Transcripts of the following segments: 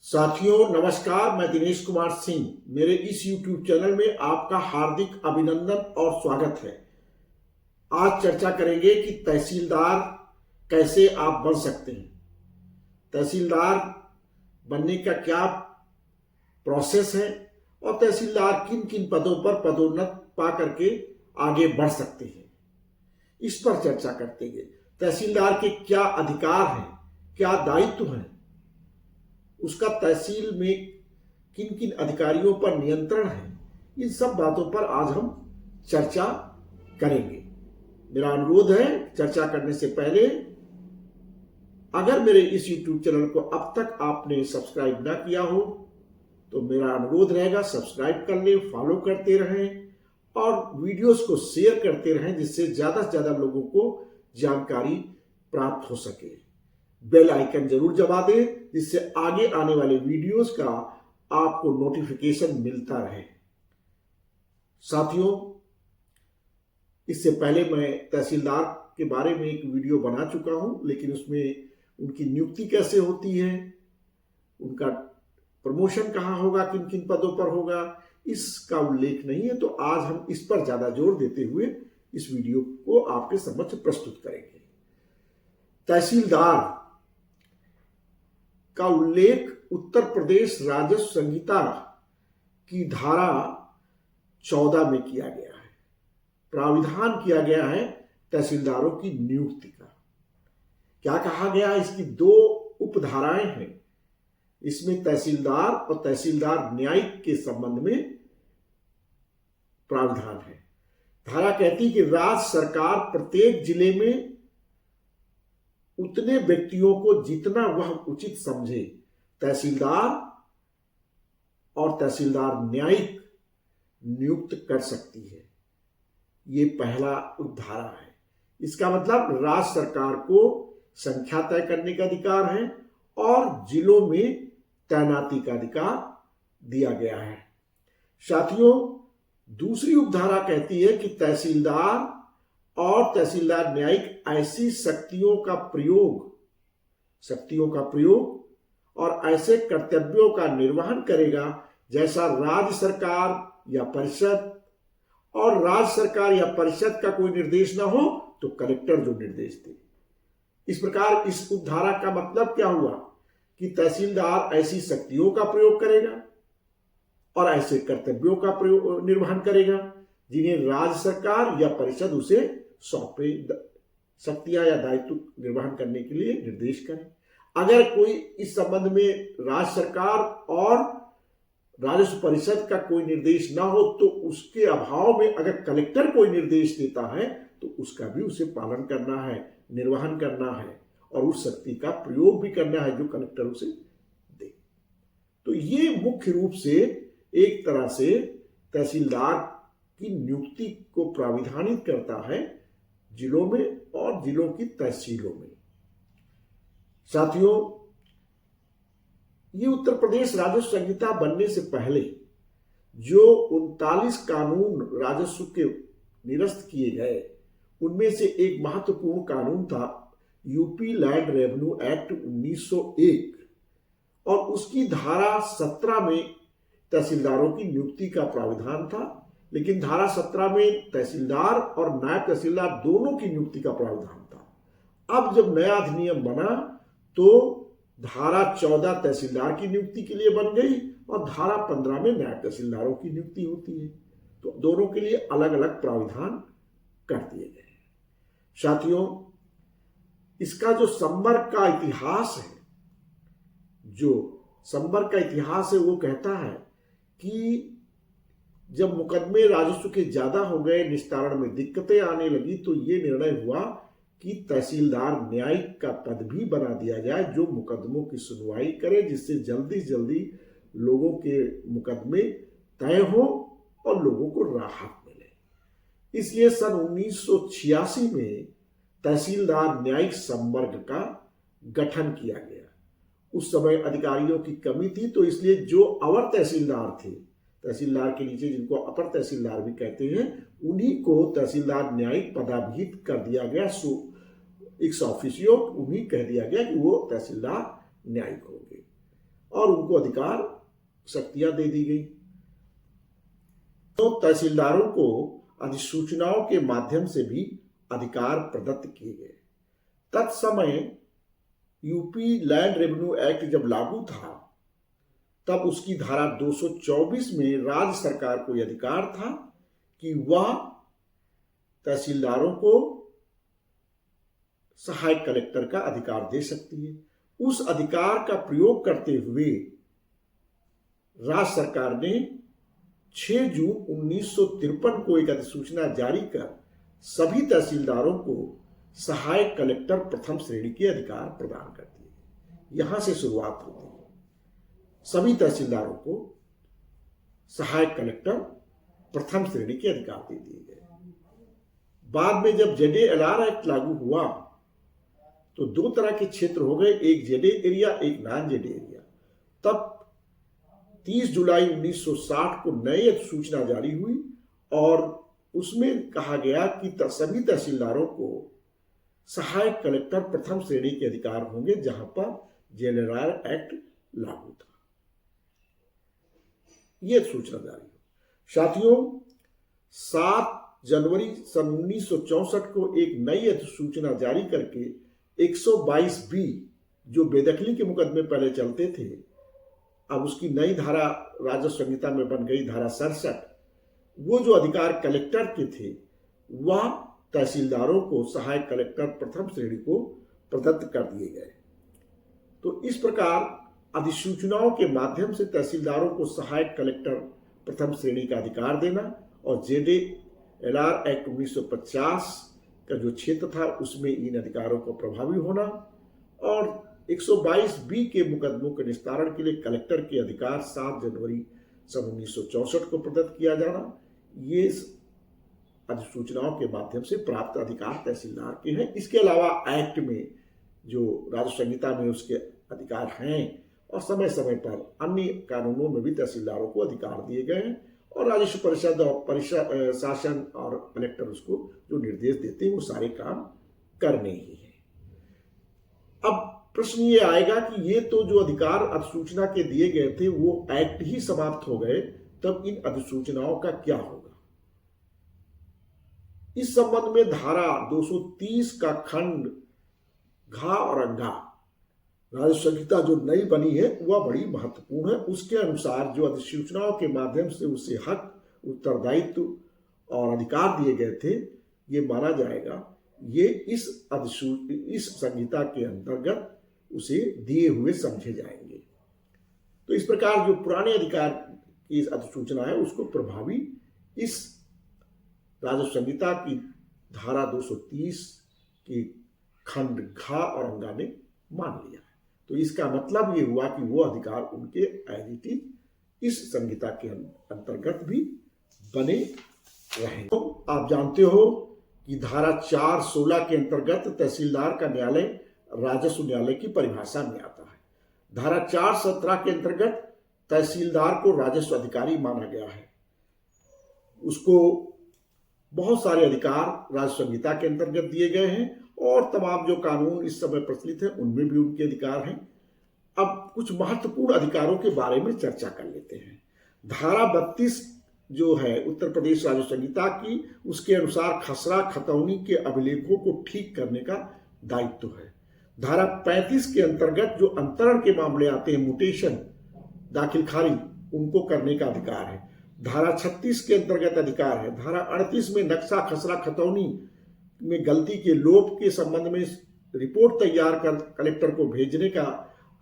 साथियों नमस्कार, मैं दिनेश कुमार सिंह। मेरे इस YouTube चैनल में आपका हार्दिक अभिनंदन और स्वागत है। आज चर्चा करेंगे कि तहसीलदार कैसे आप बन सकते हैं। तहसीलदार बनने का क्या प्रोसेस है और तहसीलदार किन किन पदों पर पदोन्नत पा करके आगे बढ़ सकते हैं, इस पर चर्चा करते हैं। तहसीलदार के क्या अधिकार हैं, क्या दायित्व हैं, उसका तहसील में किन किन अधिकारियों पर नियंत्रण है, इन सब बातों पर आज हम चर्चा करेंगे। मेरा अनुरोध है, चर्चा करने से पहले अगर मेरे इस YouTube चैनल को अब तक आपने सब्सक्राइब ना किया हो तो मेरा अनुरोध रहेगा सब्सक्राइब कर लें, फॉलो करते रहें और वीडियोस को शेयर करते रहें, जिससे ज़्यादा से ज़्यादा लोगों को जानकारी प्राप्त हो सके। बेल आइकन जरूर दबा दें, जिससे आगे आने वाले वीडियोस का आपको नोटिफिकेशन मिलता रहे। साथियों, इससे पहले मैं तहसीलदार के बारे में एक वीडियो बना चुका हूं, लेकिन उसमें उनकी नियुक्ति कैसे होती है, उनका प्रमोशन कहाँ होगा, किन किन पदों पर होगा, इसका उल्लेख नहीं है। तो आज हम इस पर ज्यादा जोर देते हुए इस वीडियो को आपके समक्ष प्रस्तुत करेंगे। तहसीलदार का उल्लेख उत्तर प्रदेश राजस्व संहिता की धारा 14 में किया गया है। प्राविधान किया गया है तहसीलदारों की नियुक्ति का। क्या कहा गया है? इसकी दो उपधाराएं हैं। इसमें तहसीलदार और तहसीलदार न्यायिक के संबंध में प्रावधान है। धारा कहती है कि राज्य सरकार प्रत्येक जिले में उतने व्यक्तियों को जितना वह उचित समझे तहसीलदार और तहसीलदार न्यायिक नियुक्त कर सकती है। ये पहला उपधारा है। इसका मतलब राज्य सरकार को संख्या तय करने का अधिकार है और जिलों में तैनाती का अधिकार दिया गया है। साथियों, दूसरी उपधारा कहती है कि तहसीलदार और तहसीलदार न्यायिक ऐसी शक्तियों का प्रयोग और ऐसे कर्तव्यों का निर्वहन करेगा जैसा राज्य सरकार या परिषद, और राज्य सरकार या परिषद का कोई निर्देश ना हो तो कलेक्टर जो निर्देश दे। इस प्रकार इस उपधारा का मतलब क्या हुआ कि तहसीलदार ऐसी शक्तियों का प्रयोग करेगा और ऐसे कर्तव्यों का प्रयोग निर्वहन करेगा जिन्हें राज्य सरकार या परिषद उसे सौंपे, शक्तियां या दायित्व निर्वहन करने के लिए निर्देश करें। अगर कोई इस संबंध में राज्य सरकार और राजस्व परिषद का कोई निर्देश ना हो तो उसके अभाव में अगर कलेक्टर कोई निर्देश देता है तो उसका भी उसे पालन करना है, निर्वहन करना है और उस शक्ति का प्रयोग भी करना है जो कलेक्टर उसे दे। तो ये मुख्य रूप से एक तरह से तहसीलदार की नियुक्ति को प्राविधानित करता है जिलों में और जिलों की तहसीलों में। साथियों, ये उत्तर प्रदेश राजस्व संहिता बनने से पहले जो 39 कानून राजस्व के निरस्त किए गए, उनमें से एक महत्वपूर्ण कानून था यूपी लैंड रेवेन्यू एक्ट 1901 और उसकी धारा 17 में तहसीलदारों की नियुक्ति का प्रावधान था। लेकिन धारा 17 में तहसीलदार और नायब तहसीलदार दोनों की नियुक्ति का प्रावधान था। अब जब नया अधिनियम बना तो धारा 14 तहसीलदार की नियुक्ति के लिए बन गई और धारा 15 में नायब तहसीलदारों की नियुक्ति होती है। तो दोनों के लिए अलग अलग प्रावधान कर दिए गए। साथियों, इसका जो संवर्ग का इतिहास है वो कहता है कि जब मुकदमे राजस्व के ज्यादा हो गए, निस्तारण में दिक्कतें आने लगी, तो ये निर्णय हुआ कि तहसीलदार न्यायिक का पद भी बना दिया जाए जो मुकदमों की सुनवाई करे, जिससे जल्दी से जल्दी लोगों के मुकदमे तय हो और लोगों को राहत मिले। इसलिए सन 1986 में तहसीलदार न्यायिक संवर्ग का गठन किया गया। उस समय अधिकारियों की कमी थी, तो इसलिए जो अवर तहसीलदार थे, तहसीलदार के नीचे जिनको अपर तहसीलदार भी कहते हैं, उन्हीं को तहसीलदार न्यायिक पदाभिहित कर दिया गया। एक्स ऑफिसियो उन्हीं कह दिया गया कि वो तहसीलदार न्यायिक होंगे। और उनको अधिकार शक्तियां दे दी गई। तो तहसीलदारों को अधिसूचनाओं के माध्यम से भी अधिकार प्रदत्त किए गए। तत्समय यूपी लैंड रेवेन्यू एक्ट जब लागू था तब उसकी धारा 224 में राज्य सरकार को यह अधिकार था कि वह तहसीलदारों को सहायक कलेक्टर का अधिकार दे सकती है। उस अधिकार का प्रयोग करते हुए राज्य सरकार ने 6 जून 1953 को एक अधिसूचना जारी कर सभी तहसीलदारों को सहायक कलेक्टर प्रथम श्रेणी के अधिकार प्रदान कर दिए। यहां से शुरुआत होती है। सभी तहसीलदारों को सहायक कलेक्टर प्रथम श्रेणी के अधिकार दे दिए गए। बाद में जब ZALR एक्ट लागू हुआ तो 2 तरह के क्षेत्र हो गए, एक ZA एरिया, एक नॉन ZA एरिया। तब 30 जुलाई 1960 को नई अधिसूचना जारी हुई और उसमें कहा गया कि सभी तहसीलदारों को सहायक कलेक्टर प्रथम श्रेणी के अधिकार होंगे, जहां पर ZALR एक्ट लागू था। यह सूचना जारी हुई। साथियों, 7 जनवरी सन 1964 को एक नई अधिसूचना जारी करके 122B जो बेदखली के मुकदमे पहले चलते थे, अब उसकी नई धारा राजस्व संहिता में बन गई, धारा 67। वो जो अधिकार कलेक्टर के थे वह तहसीलदारों को सहायक कलेक्टर प्रथम श्रेणी को प्रदत्त कर दिए गए। तो इस प्रकार अधिसूचनाओं के माध्यम से तहसीलदारों को सहायक कलेक्टर प्रथम श्रेणी का अधिकार देना और ZALR एक्ट 1950 का जो क्षेत्र था उसमें इन अधिकारों को प्रभावी होना और 122B के मुकदमों के निस्तारण के लिए कलेक्टर के अधिकार 7 जनवरी सन 1964 को प्रदत्त किया जाना, ये अधिसूचनाओं के माध्यम से प्राप्त अधिकार तहसीलदार के हैं। इसके अलावा एक्ट में जो राजस्व संहिता में उसके अधिकार हैं और समय समय पर अन्य कानूनों में भी तहसीलदारों को अधिकार दिए गए हैं और राजस्व परिषद और शासन और कलेक्टर उसको जो निर्देश देते हैं वो सारे काम करने ही हैं। अब प्रश्न ये आएगा कि ये तो जो अधिकार अधिसूचना के दिए गए थे वो एक्ट ही समाप्त हो गए, तब इन अधिसूचनाओं का क्या होगा? इस संबंध में धारा 230 का खंड घ और अंगा राजस्व संहिता जो नई बनी है वह बड़ी महत्वपूर्ण है। उसके अनुसार जो अधिसूचनाओं के माध्यम से उसे हक, उत्तरदायित्व और अधिकार दिए गए थे, ये माना जाएगा ये इस संहिता के अंतर्गत उसे दिए हुए समझे जाएंगे। तो इस प्रकार जो पुराने अधिकार की अधिसूचना है उसको प्रभावी इस राजस्व संहिता की धारा 230 की खंड घ और अंगा ने मान लिया है। तो इसका मतलब ये हुआ कि वो अधिकार उनके एज इट इज इस संहिता के अंतर्गत भी बने रहेंगे। तो आप जानते हो कि धारा 416 के अंतर्गत तहसीलदार का न्यायालय राजस्व न्यायालय की परिभाषा में आता है। धारा 417 के अंतर्गत तहसीलदार को राजस्व अधिकारी माना गया है। उसको बहुत सारे अधिकार राजस्व संहिता के अंतर्गत दिए गए हैं और तमाम जो कानून इस समय प्रचलित हैं उनमें भी उनके अधिकार हैं। अब कुछ महत्वपूर्ण अधिकारों के बारे में चर्चा कर लेते हैं। धारा 32 जो है उत्तर प्रदेश राजस्व संहिता की, उसके अनुसार खसरा खतौनी के अभिलेखों को ठीक करने का दायित्व है। धारा 35 के अंतर्गत जो अंतरण के मामले आते हैं, म्यूटेशन, दाखिल खारिज, उनको करने का अधिकार है। धारा 36 के अंतर्गत अधिकार है। धारा 38 में नक्शा खसरा खतौनी में गलती के लोप के संबंध में रिपोर्ट तैयार कर कलेक्टर को भेजने का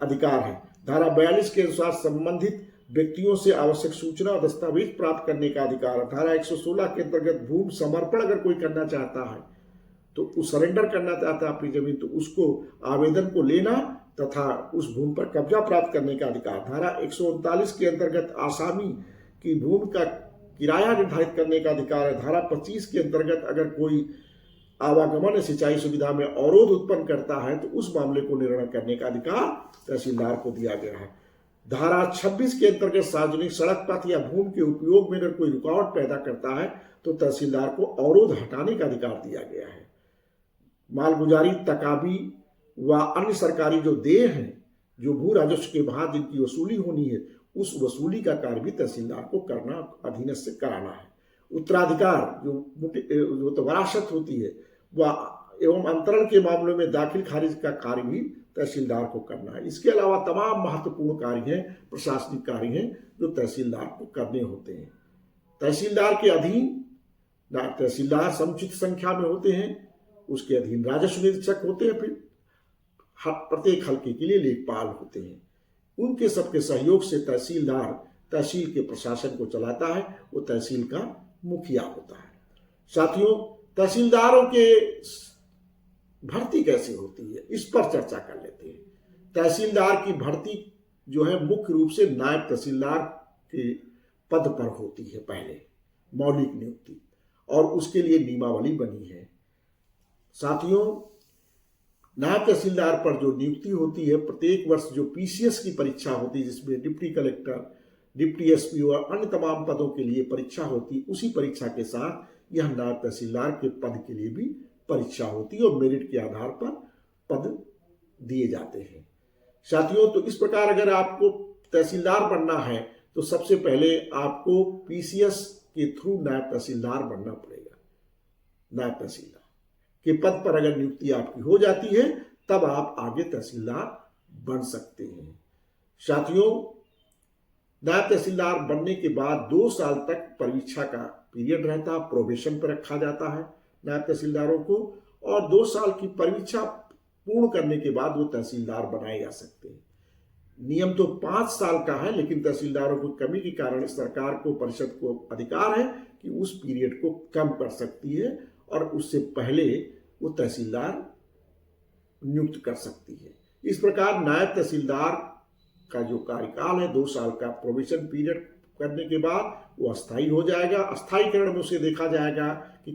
अधिकार है। धारा 42 के अनुसार संबंधित व्यक्तियों से आवश्यक सूचना और दस्तावेज प्राप्त करने का अधिकार है। धारा 116 के अंतर्गत भूमि समर्पण अगर कोई करना चाहता है तो उस सरेंडर करना चाहता है अपनी जमीन, तो उसको आवेदन को लेना तथा उस भूमि पर कब्जा प्राप्त करने का अधिकार। धारा 139 के अंतर्गत आसामी की भूमि का किराया निर्धारित करने का अधिकार है। धारा 25 के अंतर्गत अगर कोई आवागमन सिंचाई सुविधा में अवरोध उत्पन्न करता है तो उस मामले को निर्णय करने का अधिकार तहसीलदार को दिया गया है। धारा 26 के अंतर्गत सार्वजनिक सड़क पथ या भूमि के उपयोग में अगर कोई रुकावट पैदा करता है तो तहसीलदार को अवरोध हटाने का अधिकार दिया गया है। मालगुजारी, तकाबी व अन्य सरकारी जो देय हैं जो भू राजस्व के बाद जिनकी वसूली होनी है, उस वसूली का कार्य भी तहसीलदार को करना, अधीनस्थ से कराना है। उत्तराधिकार जो तो वरासत होती है वह एवं अंतरण के मामलों में दाखिल खारिज का कार्य भी तहसीलदार को करना है। इसके अलावा तमाम महत्वपूर्ण कार्य हैं, प्रशासनिक कार्य हैं जो तहसीलदार को करने होते हैं। तहसीलदार के अधीन तहसीलदार समुचित संख्या में होते हैं, उसके अधीन राजस्व निरीक्षक होते हैं, फिर प्रत्येक हलके के लिए लेखपाल होते हैं। उनके सबके सहयोग से तहसीलदार तहसील के प्रशासन को चलाता है, वो तहसील का मुखिया होता है। साथियों, तहसीलदारों के भर्ती कैसे होती है, इस पर चर्चा कर लेते हैं। तहसीलदार की भर्ती जो है मुख्य रूप से नायब तहसीलदार के पद पर होती है, पहले मौलिक नियुक्ति, और उसके लिए नियमावली बनी है। साथियों, नायब तहसीलदार पर जो नियुक्ति होती है, प्रत्येक वर्ष जो पीसीएस की परीक्षा होती है, जिसमें डिप्टी कलेक्टर, डिप्टी एसपी और अन्य तमाम पदों के लिए परीक्षा होती, उसी परीक्षा के साथ यह नायब तहसीलदार के पद के लिए भी परीक्षा होती है और मेरिट के आधार पर पद दिए जाते हैं। साथियों, तो इस प्रकार अगर आपको तहसीलदार बनना है तो सबसे पहले आपको पीसीएस के थ्रू नायब तहसीलदार बनना पड़ेगा। नायब तहसीलदार के पद पर अगर नियुक्ति आपकी हो जाती है तब आप आगे तहसीलदार बन सकते हैं। साथियों, नायब तहसीलदार बनने के बाद 2 साल तक परीक्षा का पीरियड रहता है, प्रोबेशन पर रखा जाता है नायब तहसीलदारों को, और 2 साल की परीक्षा पूर्ण करने के बाद वो तहसीलदार बनाए जा सकते हैं। नियम तो 5 साल का है, लेकिन तहसीलदारों की कमी के कारण सरकार को, परिषद को अधिकार है कि उस पीरियड को कम कर सकती है और उससे पहले वो तहसीलदार नियुक्त कर सकती है। इस प्रकार नायब तहसीलदार का जो कार्यकाल है 2 साल का प्रोबेशन पीरियड करने के बाद वो अस्थायी हो जाएगा। अस्थायीकरण में उसे देखा जाएगा कि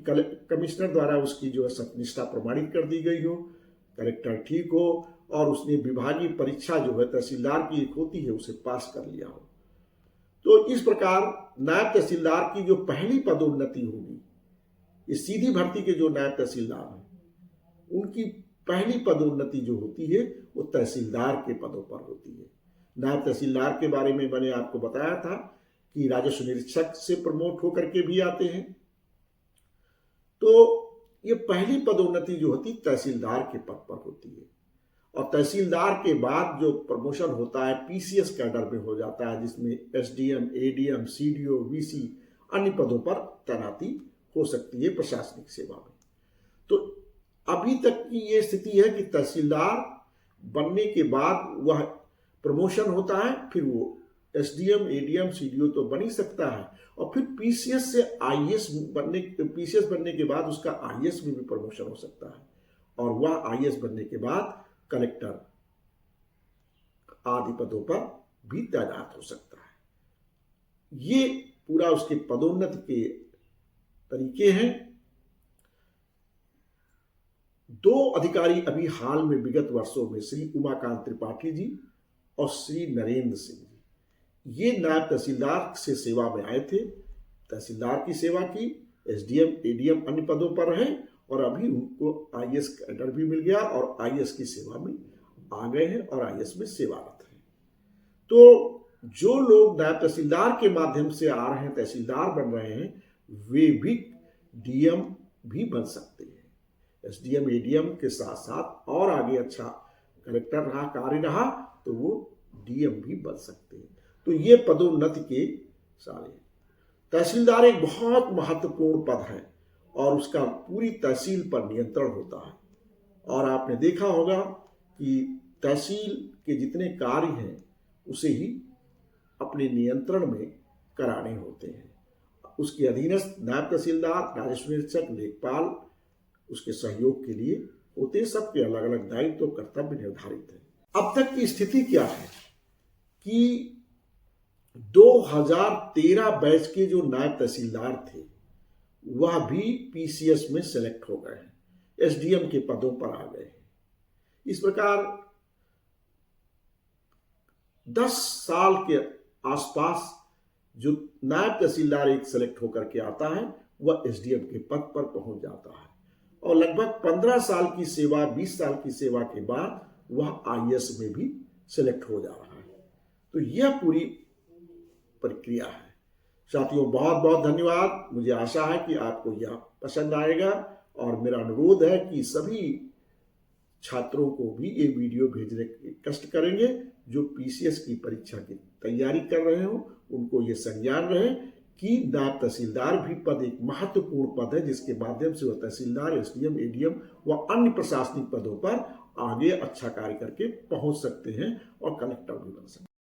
कमिश्नर द्वारा उसकी जो है सत्यनिष्ठा प्रमाणित कर दी गई हो, कलेक्टर ठीक हो और उसने विभागीय परीक्षा जो है तहसीलदार की एक होती है उसे पास कर लिया हो। तो इस प्रकार नायब तहसीलदार की जो पहली पदोन्नति होगी, ये सीधी भर्ती के जो नायब तहसीलदार हैं उनकी पहली पदोन्नति जो होती है वो तहसीलदार के पदों पर होती है। नायब तहसीलदार के बारे में मैंने आपको बताया था कि राजस्व निरीक्षक से प्रमोट होकर के भी आते हैं। तो ये पहली पदोन्नति जो होती तहसीलदार के पद पर होती है, और तहसीलदार के बाद जो प्रमोशन होता है पीसीएस कैडर में हो जाता है, जिसमें एसडीएम, एडीएम, सीडीओ, वीसी अन्य पदों पर तैनाती हो सकती है प्रशासनिक सेवा में। तो अभी तक की ये स्थिति है कि तहसीलदार बनने के बाद वह प्रमोशन होता है, फिर वो एसडीएम, एडीएम, सीडीओ तो बन ही सकता है, और फिर पीसीएस से आईएएस पीसीएस बनने के बाद उसका आईएएस में भी प्रमोशन हो सकता है, और वह आईएएस बनने के बाद कलेक्टर आदि पदों पर भी तैनात हो सकता है। ये पूरा उसके पदोन्नति के तरीके हैं। 2 अधिकारी अभी हाल में विगत वर्षों में श्री उमाकांत त्रिपाठी जी और श्री नरेंद्र सिंह जी, ये नायब तहसीलदार से सेवा में आए थे, तहसीलदार की सेवा की, एसडीएम, एडीएम अन्य पदों पर रहे, और अभी उनको आईएएस कैडर भी मिल गया और आईएएस की सेवा में आ गए हैं और आईएएस में सेवारत हैं। तो जो लोग नायब तहसीलदार के माध्यम से आ रहे हैं, तहसीलदार बन रहे हैं, वे भी डीएम भी बन सकते हैं। एसडीएम, एडीएम के साथ साथ और आगे अच्छा कलेक्टर रहा, कार्य रहा, तो वो डीएम भी बन सकते हैं। तो ये पदोन्नति के सारे। तहसीलदार एक बहुत महत्वपूर्ण पद है और उसका पूरी तहसील पर नियंत्रण होता है, और आपने देखा होगा कि तहसील के जितने कार्य हैं उसे ही अपने नियंत्रण में कराने होते हैं। उसके अधीनस्थ नायब तहसीलदार, राजस्व निरीक्षक, लेखपाल उसके सहयोग के लिए होते हैं। सबके अलग अलग दायित्व, कर्तव्य निर्धारित है। अब तक की स्थिति क्या है कि 2013 बैच के जो नायब तहसीलदार थे वह भी पीसीएस में सेलेक्ट हो गए हैं, एसडीएम के पदों पर आ गए हैं। इस प्रकार 10 साल के आसपास जो नायब तहसीलदार एक सेलेक्ट होकर के आता है वह एसडीएम के पद पर पहुंच जाता है, और लगभग 15 साल की सेवा, 20 साल की सेवा के बाद वह आईएएस में भी सिलेक्ट हो जा रहा है। तो यह पूरी प्रक्रिया है। साथियों, बहुत बहुत धन्यवाद। मुझे आशा है कि आपको यह पसंद आएगा और मेरा अनुरोध है कि सभी छात्रों को भी ये वीडियो भेजने के कष्ट करेंगे। जो पीसीएस की परीक्षा की तैयारी कर रहे हो उनको ये संज्ञान रहे कि नायब तहसीलदार भी पद एक महत्वपूर्ण पद है, जिसके माध्यम से वह तहसीलदार, एसडीएम, एडीएम व अन्य प्रशासनिक पदों पर आगे अच्छा कार्य करके पहुंच सकते हैं और कलेक्टर भी बन सकते हैं।